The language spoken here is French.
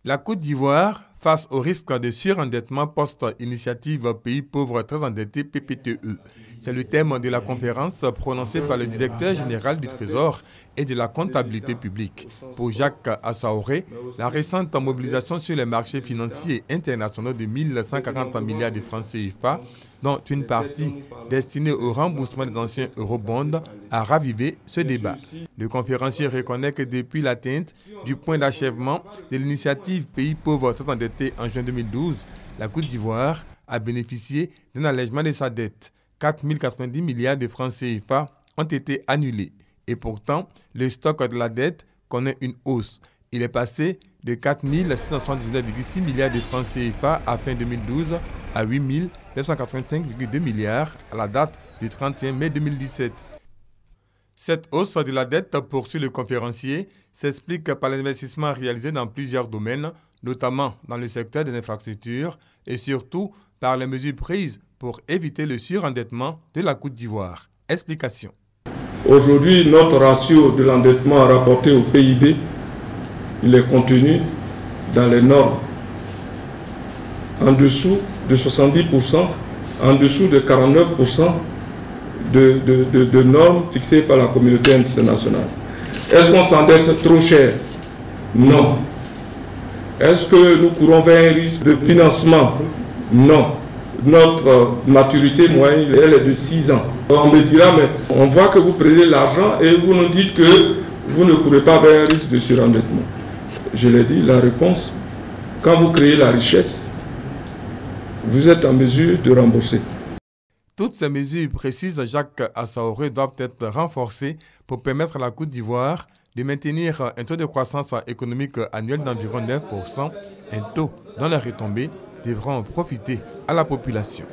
La Côte d'Ivoire, face au risque de surendettement post-initiative Pays pauvres très endettés PPTE. C'est le thème de la conférence prononcée par le directeur général du Trésor et de la comptabilité publique. Pour Jacques Assaoré, la récente mobilisation sur les marchés financiers internationaux de 1140 milliards de francs CFA, dont une partie destinée au remboursement des anciens eurobonds, a ravivé ce débat. Le conférencier reconnaît que depuis l'atteinte du point d'achèvement de l'initiative Pays pauvres très endettés en juin 2012, la Côte d'Ivoire a bénéficié d'un allègement de sa dette. 4 090 milliards de francs CFA ont été annulés. Et pourtant, le stock de la dette connaît une hausse. Il est passé de 4 679,6 milliards de francs CFA à fin 2012 à 8 985,2 milliards à la date du 31 mai 2017. Cette hausse de la dette, poursuit le conférencier, s'explique par l'investissement réalisé dans plusieurs domaines, notamment dans le secteur des infrastructures et surtout par les mesures prises pour éviter le surendettement de la Côte d'Ivoire. Explication. Aujourd'hui, notre ratio de l'endettement rapporté au PIB, il est contenu dans les normes, en dessous de 70%, en dessous de 49% de normes fixées par la communauté internationale. Est-ce qu'on s'endette trop cher? Non. Est-ce que nous courons vers un risque de financement? Non. Notre maturité moyenne, elle est de 6 ans. On me dira, mais on voit que vous prenez l'argent et vous nous dites que vous ne courez pas vers un risque de surendettement. Je l'ai dit, la réponse, quand vous créez la richesse, vous êtes en mesure de rembourser. Toutes ces mesures précises, Jacques Assaoré, doivent être renforcées pour permettre à la Côte d'Ivoire de maintenir un taux de croissance économique annuel d'environ 9%, un taux dont les retombées devront profiter à la population.